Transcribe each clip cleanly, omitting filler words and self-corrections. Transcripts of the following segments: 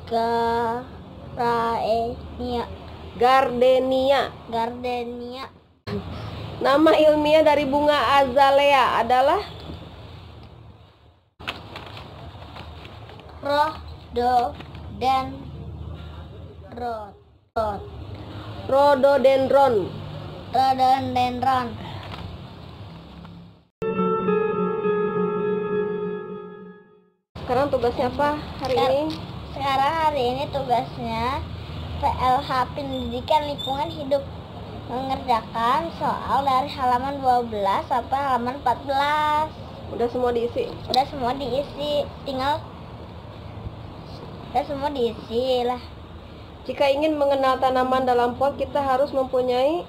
Gardenia. Gardenia. Gardenia. Nama ilmiah dari bunga azalea adalah Rhododendron. rhododendron. Sekarang tugasnya apa hari ini? Sekarang hari ini tugasnya PLH Pendidikan Lingkungan Hidup, mengerjakan soal dari halaman 12 sampai halaman 14. Udah semua diisi? Udah semua diisi, udah semua diisi lah. Jika ingin mengenal tanaman dalam pot, kita harus mempunyai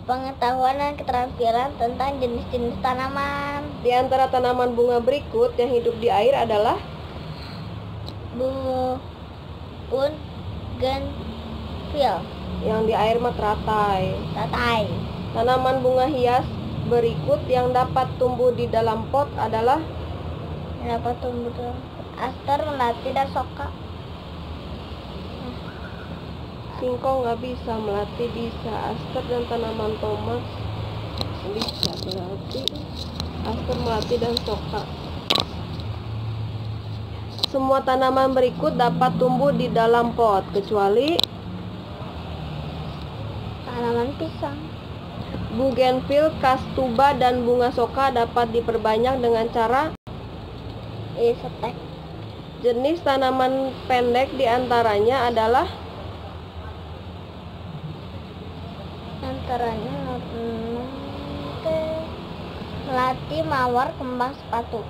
pengetahuan dan keterampilan tentang jenis-jenis tanaman. Di antara tanaman bunga berikut yang hidup di air adalah Bougainville. Yang di air mah teratai. Tanaman bunga hias berikut yang dapat tumbuh di dalam pot adalah aster, melati, dan soka. Singkong nggak bisa, melati bisa, aster dan tanaman tomat bisa, berarti aster, melati, dan soka. Semua tanaman berikut dapat tumbuh di dalam pot kecuali tanaman pisang. Bougainville, kastuba, dan bunga soka dapat diperbanyak dengan cara Setek. Jenis tanaman pendek diantaranya adalah melati, mawar, kembang sepatu.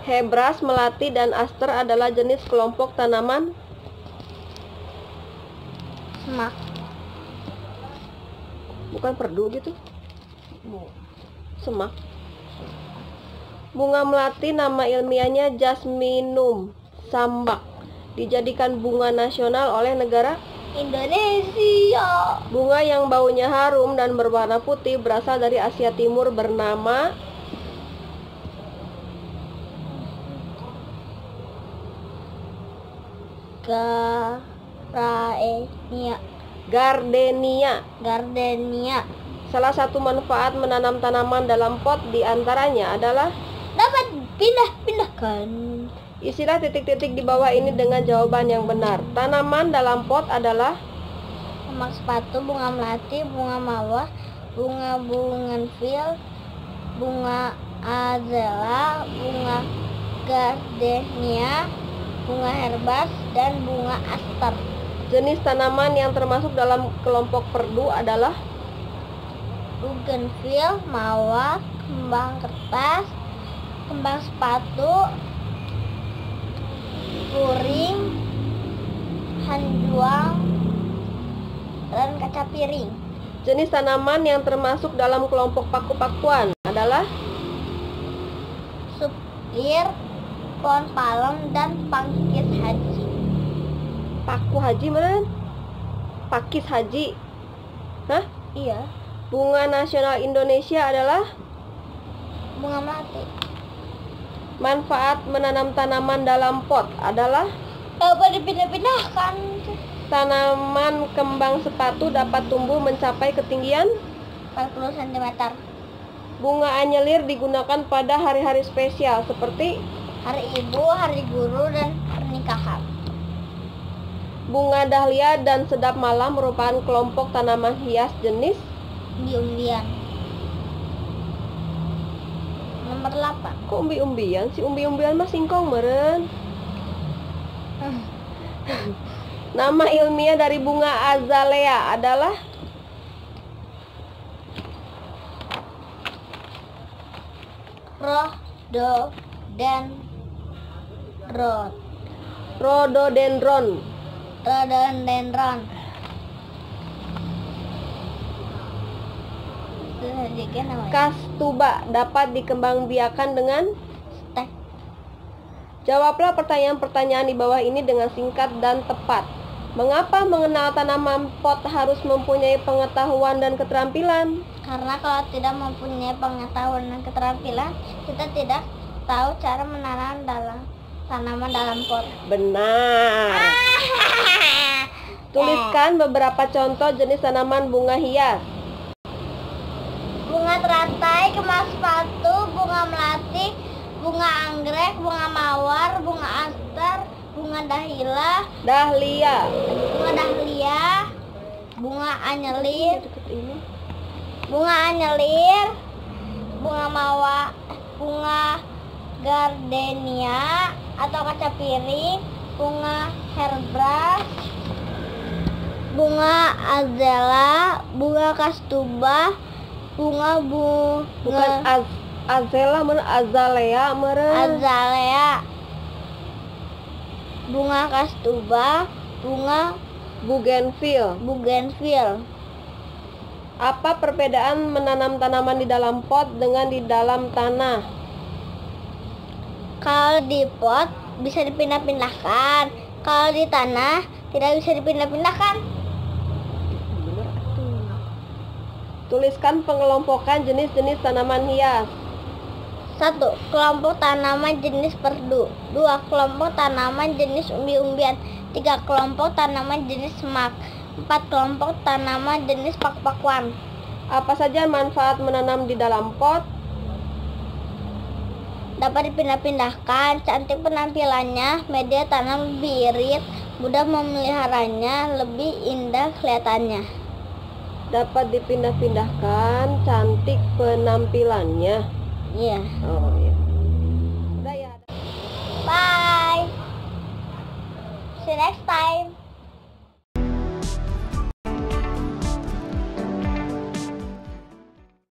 Hebras, melati, dan aster adalah jenis kelompok tanaman Semak. Bukan perdu gitu? Semak. Bunga melati nama ilmiahnya Jasminum sambac, dijadikan bunga nasional oleh negara Indonesia. Bunga yang baunya harum dan berwarna putih berasal dari Asia Timur bernama Gardenia. Salah satu manfaat menanam tanaman dalam pot diantaranya adalah dapat pindah-pindahkan. Isilah titik-titik di bawah ini dengan jawaban yang benar. Tanaman dalam pot adalah kembang sepatu, bunga melati, bunga mawar, bunga bougainville, bunga azalea, bunga gardenia, bunga herbas, dan bunga aster. Jenis tanaman yang termasuk dalam kelompok perdu adalah bougainville, mawar, kembang kertas, kembang sepatu, kuring, hanjuang, dan kaca piring. Jenis tanaman yang termasuk dalam kelompok paku-pakuan adalah suplir, pohon palem, dan pakis haji. Paku haji mana? Pakis haji. Hah? Iya. Bunga nasional Indonesia adalah bunga melati. Manfaat menanam tanaman dalam pot adalah dapat dipindah-pindahkan. Tanaman kembang sepatu dapat tumbuh mencapai ketinggian 40 cm. Bunga anyelir digunakan pada hari-hari spesial seperti hari ibu, hari guru, dan pernikahan. Bunga dahlia dan sedap malam merupakan kelompok tanaman hias jenis umbi-umbian. Nomor 8. Kok umbi-umbian sih? Umbi-umbian mah singkong meren. Nama ilmiah dari bunga azalea adalah Rhododendron. Kastuba dapat dikembangbiakan dengan setek. Jawablah pertanyaan-pertanyaan di bawah ini dengan singkat dan tepat. Mengapa mengenal tanaman pot harus mempunyai pengetahuan dan keterampilan? Karena kalau tidak mempunyai pengetahuan dan keterampilan, kita tidak tahu cara menanam dalam tanaman dalam pot. Benar. Tuliskan beberapa contoh jenis tanaman bunga hias. Bunga teratai, kemas sepatu, bunga melati, bunga anggrek, bunga mawar, bunga aster, bunga dahlia, bunga dahlia, bunga anyelir, bunga mawar, bunga gardenia atau kaca piring, bunga hairbrush, bunga azalea, bunga kastuba, Bukan azalea meren. azalea, bunga kastuba, bunga bougainville. Apa perbedaan menanam tanaman di dalam pot dengan di dalam tanah? Kalau di pot bisa dipindah-pindahkan, kalau di tanah tidak bisa dipindah-pindahkan. Tuliskan pengelompokan jenis-jenis tanaman hias. 1. Kelompok tanaman jenis perdu. 2. Kelompok tanaman jenis umbi-umbian. 3. Kelompok tanaman jenis semak. 4. Kelompok tanaman jenis pak-pakuan. Apa saja manfaat menanam di dalam pot? Dapat dipindah-pindahkan, cantik penampilannya, media tanam lebih irit, mudah memeliharanya, lebih indah kelihatannya. Dapat dipindah-pindahkan, cantik penampilannya. Iya. Oh iya. Udah ya. Bye. See you next time.